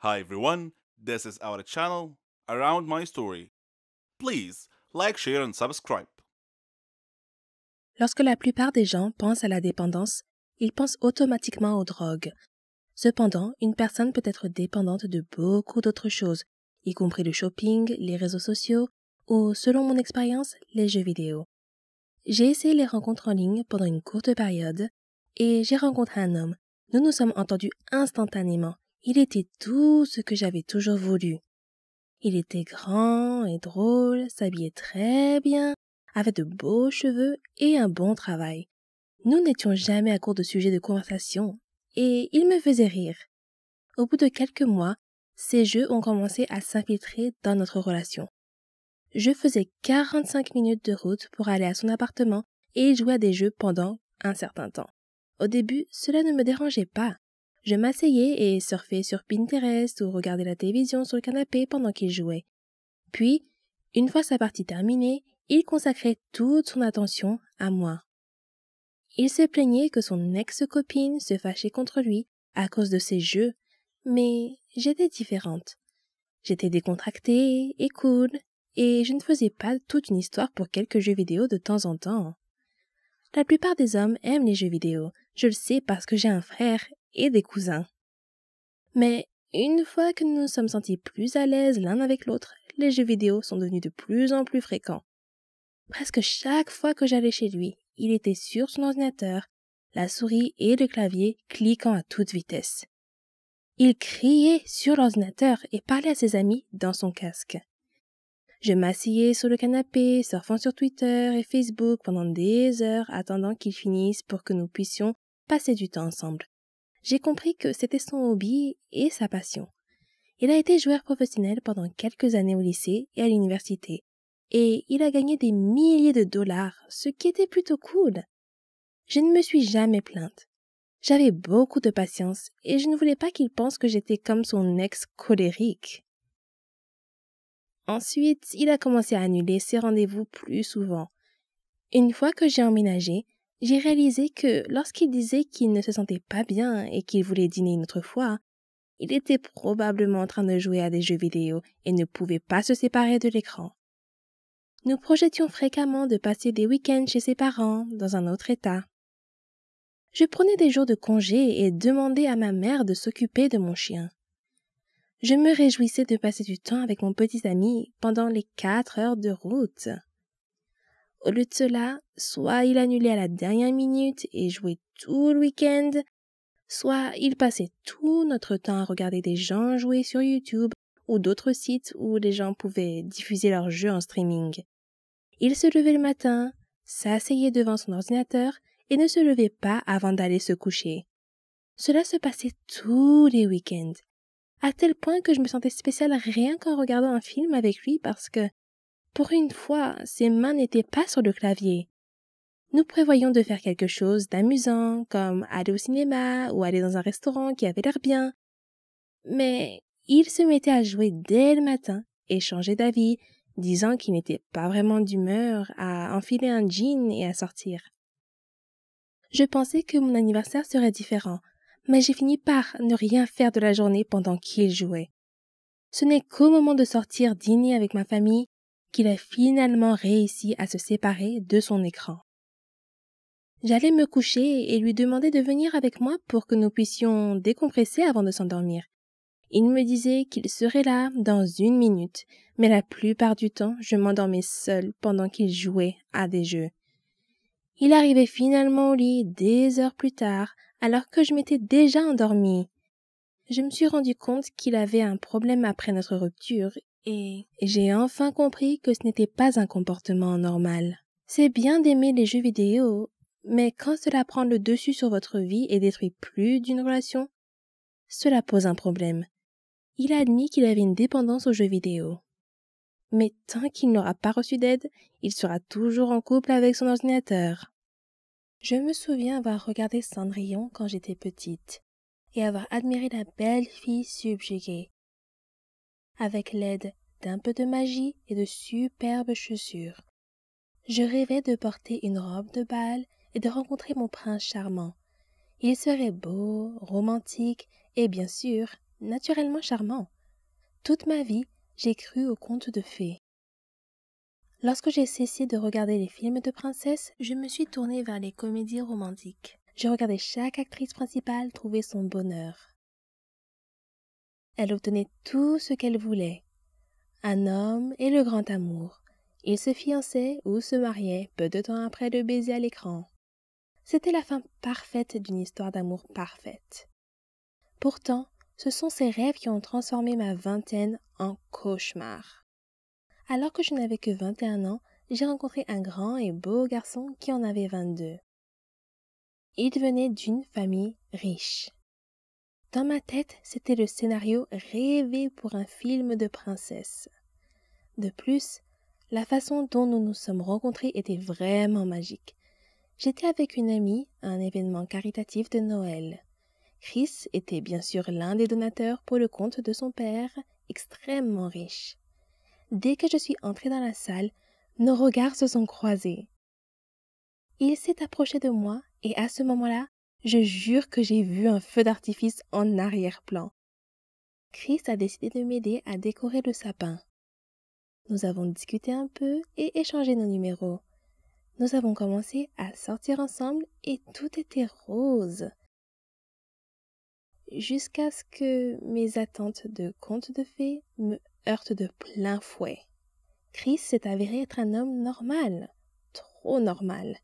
Hi everyone, this is our channel Around My Story. Please like, share and subscribe. Lorsque la plupart des gens pensent à la dépendance, ils pensent automatiquement aux drogues. Cependant, une personne peut être dépendante de beaucoup d'autres choses, y compris le shopping, les réseaux sociaux ou, selon mon expérience, les jeux vidéo. J'ai essayé les rencontres en ligne pendant une courte période et j'ai rencontré un homme. Nous nous sommes entendus instantanément. Il était tout ce que j'avais toujours voulu. Il était grand et drôle, s'habillait très bien, avait de beaux cheveux et un bon travail. Nous n'étions jamais à court de sujets de conversation et il me faisait rire. Au bout de quelques mois, ces jeux ont commencé à s'infiltrer dans notre relation. Je faisais 45 minutes de route pour aller à son appartement et il jouait à des jeux pendant un certain temps. Au début, cela ne me dérangeait pas. Je m'asseyais et surfais sur Pinterest ou regardais la télévision sur le canapé pendant qu'il jouait. Puis, une fois sa partie terminée, il consacrait toute son attention à moi. Il se plaignait que son ex-copine se fâchait contre lui à cause de ses jeux, mais j'étais différente. J'étais décontractée et cool, et je ne faisais pas toute une histoire pour quelques jeux vidéo de temps en temps. La plupart des hommes aiment les jeux vidéo, je le sais parce que j'ai un frère et des cousins. Mais une fois que nous nous sommes sentis plus à l'aise l'un avec l'autre, les jeux vidéo sont devenus de plus en plus fréquents. Presque chaque fois que j'allais chez lui, il était sur son ordinateur, la souris et le clavier cliquant à toute vitesse. Il criait sur l'ordinateur et parlait à ses amis dans son casque. Je m'asseyais sur le canapé, surfant sur Twitter et Facebook pendant des heures attendant qu'ils finissent pour que nous puissions passer du temps ensemble. J'ai compris que c'était son hobby et sa passion. Il a été joueur professionnel pendant quelques années au lycée et à l'université, et il a gagné des milliers de dollars, ce qui était plutôt cool. Je ne me suis jamais plainte. J'avais beaucoup de patience et je ne voulais pas qu'il pense que j'étais comme son ex colérique. Ensuite, il a commencé à annuler ses rendez-vous plus souvent. Une fois que j'ai emménagé, j'ai réalisé que lorsqu'il disait qu'il ne se sentait pas bien et qu'il voulait dîner une autre fois, il était probablement en train de jouer à des jeux vidéo et ne pouvait pas se séparer de l'écran. Nous projetions fréquemment de passer des week-ends chez ses parents, dans un autre état. Je prenais des jours de congé et demandais à ma mère de s'occuper de mon chien. Je me réjouissais de passer du temps avec mon petit ami pendant les 4 heures de route. Au lieu de cela, soit il annulait à la dernière minute et jouait tout le week-end, soit il passait tout notre temps à regarder des gens jouer sur YouTube ou d'autres sites où les gens pouvaient diffuser leurs jeux en streaming. Il se levait le matin, s'asseyait devant son ordinateur et ne se levait pas avant d'aller se coucher. Cela se passait tous les week-ends, à tel point que je me sentais spéciale rien qu'en regardant un film avec lui parce que, pour une fois, ses mains n'étaient pas sur le clavier. Nous prévoyions de faire quelque chose d'amusant, comme aller au cinéma ou aller dans un restaurant qui avait l'air bien. Mais il se mettait à jouer dès le matin et changeait d'avis, disant qu'il n'était pas vraiment d'humeur à enfiler un jean et à sortir. Je pensais que mon anniversaire serait différent, mais j'ai fini par ne rien faire de la journée pendant qu'il jouait. Ce n'est qu'au moment de sortir dîner avec ma famille qu'il a finalement réussi à se séparer de son écran. J'allais me coucher et lui demander de venir avec moi pour que nous puissions décompresser avant de s'endormir. Il me disait qu'il serait là dans 1 minute, mais la plupart du temps, je m'endormais seule pendant qu'il jouait à des jeux. Il arrivait finalement au lit des heures plus tard, alors que je m'étais déjà endormie. Je me suis rendu compte qu'il avait un problème après notre rupture et j'ai enfin compris que ce n'était pas un comportement normal. C'est bien d'aimer les jeux vidéo, mais quand cela prend le dessus sur votre vie et détruit plus d'une relation, cela pose un problème. Il a admis qu'il avait une dépendance aux jeux vidéo. Mais tant qu'il n'aura pas reçu d'aide, il sera toujours en couple avec son ordinateur. Je me souviens avoir regardé Cendrillon quand j'étais petite et avoir admiré la belle fille subjuguée. Avec l'aide d'un peu de magie et de superbes chaussures. Je rêvais de porter une robe de bal et de rencontrer mon prince charmant. Il serait beau, romantique et bien sûr naturellement charmant. Toute ma vie, j'ai cru aux contes de fées. Lorsque j'ai cessé de regarder les films de princesses, je me suis tournée vers les comédies romantiques. Je regardais chaque actrice principale trouver son bonheur. Elle obtenait tout ce qu'elle voulait. Un homme et le grand amour. Ils se fiançaient ou se mariaient peu de temps après le baiser à l'écran. C'était la fin parfaite d'une histoire d'amour parfaite. Pourtant, ce sont ces rêves qui ont transformé ma vingtaine en cauchemar. Alors que je n'avais que 21 ans, j'ai rencontré un grand et beau garçon qui en avait 22. Il venait d'une famille riche. Dans ma tête, c'était le scénario rêvé pour un film de princesse. De plus, la façon dont nous nous sommes rencontrés était vraiment magique. J'étais avec une amie à un événement caritatif de Noël. Chris était bien sûr l'un des donateurs pour le compte de son père, extrêmement riche. Dès que je suis entrée dans la salle, nos regards se sont croisés. Il s'est approché de moi et à ce moment-là, je jure que j'ai vu un feu d'artifice en arrière-plan. Chris a décidé de m'aider à décorer le sapin. Nous avons discuté un peu et échangé nos numéros. Nous avons commencé à sortir ensemble et tout était rose. Jusqu'à ce que mes attentes de conte de fées me heurtent de plein fouet. Chris s'est avéré être un homme normal, trop normal.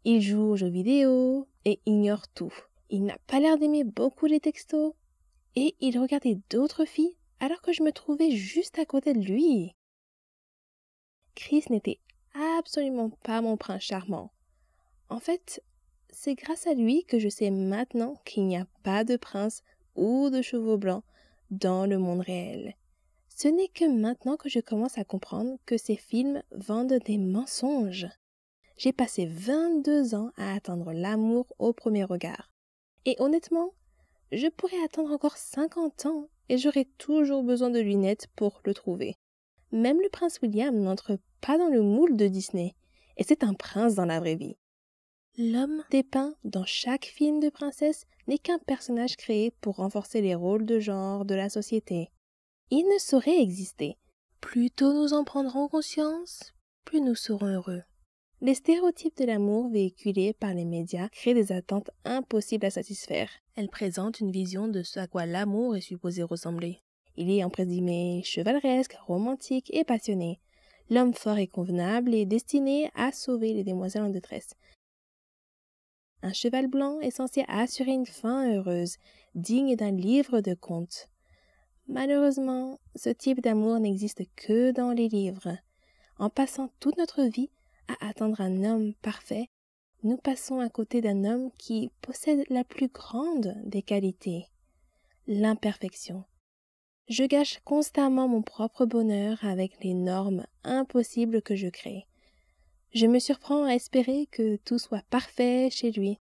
Il joue aux jeux vidéo et ignore tout. Il n'a pas l'air d'aimer beaucoup les textos et il regardait d'autres filles alors que je me trouvais juste à côté de lui. Chris n'était absolument pas mon prince charmant. En fait, c'est grâce à lui que je sais maintenant qu'il n'y a pas de prince ou de chevaux blancs dans le monde réel. Ce n'est que maintenant que je commence à comprendre que ces films vendent des mensonges. J'ai passé 22 ans à attendre l'amour au premier regard. Et honnêtement, je pourrais attendre encore 50 ans et j'aurais toujours besoin de lunettes pour le trouver. Même le prince William n'entre pas dans le moule de Disney, et c'est un prince dans la vraie vie. L'homme dépeint dans chaque film de princesse n'est qu'un personnage créé pour renforcer les rôles de genre de la société. Il ne saurait exister. Plus tôt nous en prendrons conscience, plus nous serons heureux. Les stéréotypes de l'amour véhiculés par les médias créent des attentes impossibles à satisfaire. Elles présentent une vision de ce à quoi l'amour est supposé ressembler. Il est présumé chevaleresque, romantique et passionné. L'homme fort et convenable est destiné à sauver les demoiselles en détresse. Un cheval blanc est censé assurer une fin heureuse, digne d'un livre de contes. Malheureusement, ce type d'amour n'existe que dans les livres. En passant toute notre vie à attendre un homme parfait, nous passons à côté d'un homme qui possède la plus grande des qualités, l'imperfection. Je gâche constamment mon propre bonheur avec les normes impossibles que je crée. Je me surprends à espérer que tout soit parfait chez lui.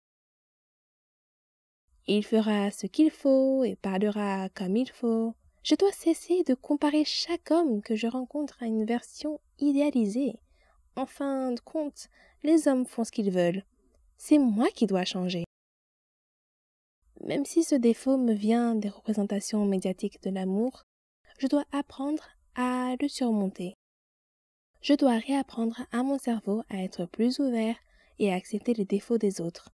Il fera ce qu'il faut et parlera comme il faut. Je dois cesser de comparer chaque homme que je rencontre à une version idéalisée. En fin de compte, les hommes font ce qu'ils veulent. C'est moi qui dois changer. Même si ce défaut me vient des représentations médiatiques de l'amour, je dois apprendre à le surmonter. Je dois réapprendre à mon cerveau à être plus ouvert et à accepter les défauts des autres.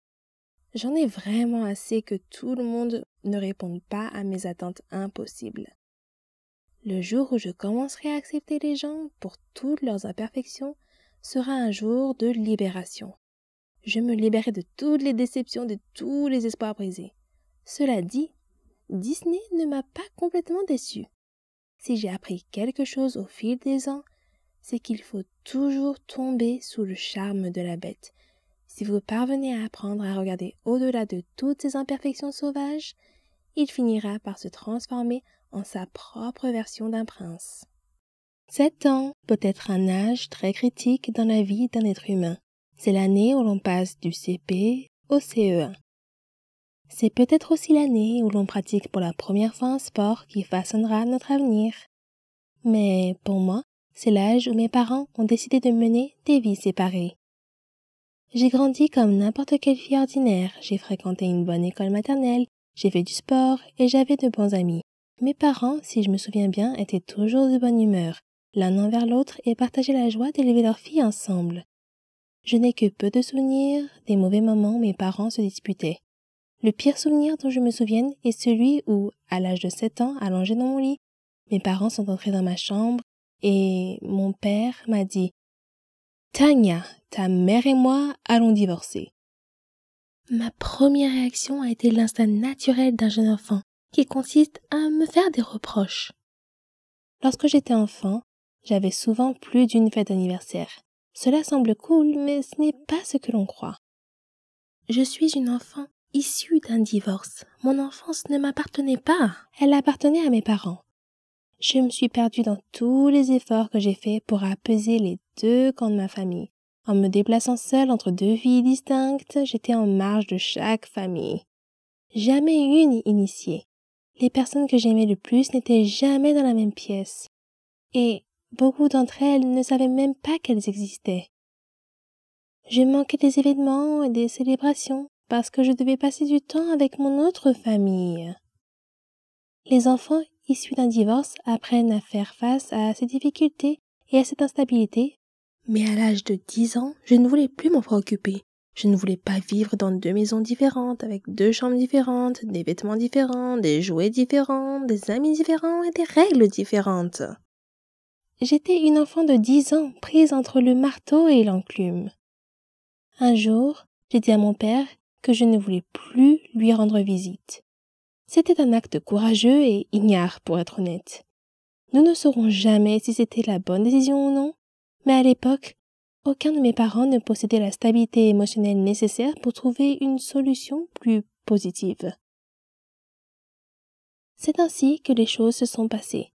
J'en ai vraiment assez que tout le monde ne réponde pas à mes attentes impossibles. Le jour où je commencerai à accepter les gens pour toutes leurs imperfections sera un jour de libération. Je me libérerai de toutes les déceptions, de tous les espoirs brisés. Cela dit, Disney ne m'a pas complètement déçue. Si j'ai appris quelque chose au fil des ans, c'est qu'il faut toujours tomber sous le charme de la bête. Si vous parvenez à apprendre à regarder au-delà de toutes ces imperfections sauvages, il finira par se transformer en sa propre version d'un prince. 7 ans peut être un âge très critique dans la vie d'un être humain. C'est l'année où l'on passe du CP au CE1. C'est peut-être aussi l'année où l'on pratique pour la première fois un sport qui façonnera notre avenir. Mais pour moi, c'est l'âge où mes parents ont décidé de mener des vies séparées. J'ai grandi comme n'importe quelle fille ordinaire, j'ai fréquenté une bonne école maternelle J'ai fait du sport et j'avais de bons amis. Mes parents, si je me souviens bien, étaient toujours de bonne humeur, l'un envers l'autre et partageaient la joie d'élever leur fille ensemble. Je n'ai que peu de souvenirs des mauvais moments où mes parents se disputaient. Le pire souvenir dont je me souvienne est celui où, à l'âge de 7 ans, allongé dans mon lit, mes parents sont entrés dans ma chambre et mon père m'a dit « Tania, ta mère et moi allons divorcer. » Ma première réaction a été l'instinct naturel d'un jeune enfant qui consiste à me faire des reproches. Lorsque j'étais enfant, j'avais souvent plus d'une fête d'anniversaire. Cela semble cool, mais ce n'est pas ce que l'on croit. Je suis une enfant issue d'un divorce. Mon enfance ne m'appartenait pas, elle appartenait à mes parents. Je me suis perdue dans tous les efforts que j'ai faits pour apaiser les deux camps de ma famille. En me déplaçant seule entre deux filles distinctes, j'étais en marge de chaque famille. Jamais une initiée. Les personnes que j'aimais le plus n'étaient jamais dans la même pièce. Et beaucoup d'entre elles ne savaient même pas qu'elles existaient. Je manquais des événements et des célébrations parce que je devais passer du temps avec mon autre famille. Les enfants issus d'un divorce apprennent à faire face à ces difficultés et à cette instabilité. Mais à l'âge de 10 ans, je ne voulais plus m'en préoccuper. Je ne voulais pas vivre dans 2 maisons différentes, avec 2 chambres différentes, des vêtements différents, des jouets différents, des amis différents et des règles différentes. J'étais une enfant de 10 ans, prise entre le marteau et l'enclume. Un jour, j'ai dit à mon père que je ne voulais plus lui rendre visite. C'était un acte courageux et ignare, pour être honnête. Nous ne saurons jamais si c'était la bonne décision ou non, mais à l'époque, aucun de mes parents ne possédait la stabilité émotionnelle nécessaire pour trouver une solution plus positive. C'est ainsi que les choses se sont passées.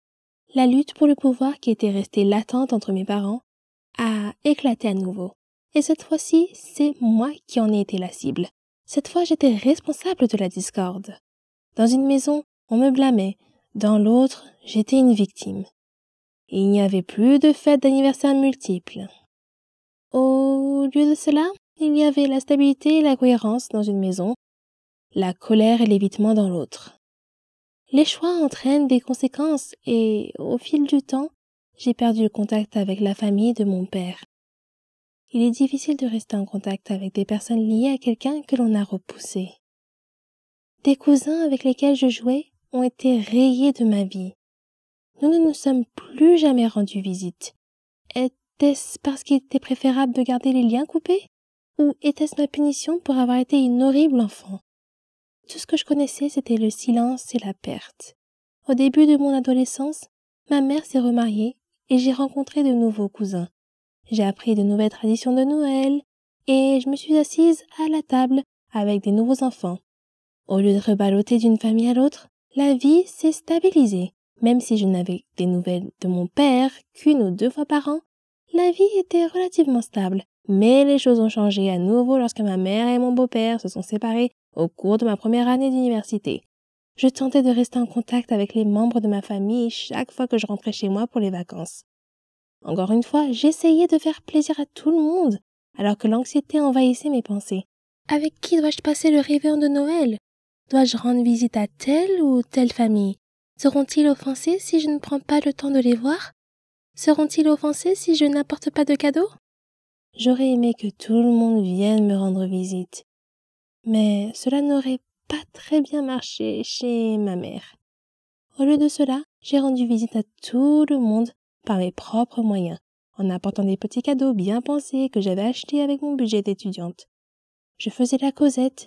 La lutte pour le pouvoir qui était restée latente entre mes parents a éclaté à nouveau. Et cette fois-ci, c'est moi qui en ai été la cible. Cette fois, j'étais responsable de la discorde. Dans une maison, on me blâmait. Dans l'autre, j'étais une victime. Il n'y avait plus de fêtes d'anniversaire multiples. Au lieu de cela, il y avait la stabilité et la cohérence dans une maison, la colère et l'évitement dans l'autre. Les choix entraînent des conséquences et, au fil du temps, j'ai perdu le contact avec la famille de mon père. Il est difficile de rester en contact avec des personnes liées à quelqu'un que l'on a repoussé. Des cousins avec lesquels je jouais ont été rayés de ma vie. Nous ne nous sommes plus jamais rendus visite. Était-ce parce qu'il était préférable de garder les liens coupés? Ou était-ce ma punition pour avoir été une horrible enfant? Tout ce que je connaissais, c'était le silence et la perte. Au début de mon adolescence, ma mère s'est remariée et j'ai rencontré de nouveaux cousins. J'ai appris de nouvelles traditions de Noël et je me suis assise à la table avec des nouveaux enfants. Au lieu d'être ballottée d'une famille à l'autre, la vie s'est stabilisée. Même si je n'avais des nouvelles de mon père qu'une ou 2 fois par an, la vie était relativement stable. Mais les choses ont changé à nouveau lorsque ma mère et mon beau-père se sont séparés au cours de ma première année d'université. Je tentais de rester en contact avec les membres de ma famille chaque fois que je rentrais chez moi pour les vacances. Encore une fois, j'essayais de faire plaisir à tout le monde, alors que l'anxiété envahissait mes pensées. Avec qui dois-je passer le réveillon de Noël? Dois-je rendre visite à telle ou telle famille? Seront-ils offensés si je ne prends pas le temps de les voir? Seront-ils offensés si je n'apporte pas de cadeaux? J'aurais aimé que tout le monde vienne me rendre visite. Mais cela n'aurait pas très bien marché chez ma mère. Au lieu de cela, j'ai rendu visite à tout le monde par mes propres moyens, en apportant des petits cadeaux bien pensés que j'avais achetés avec mon budget d'étudiante. Je faisais la causette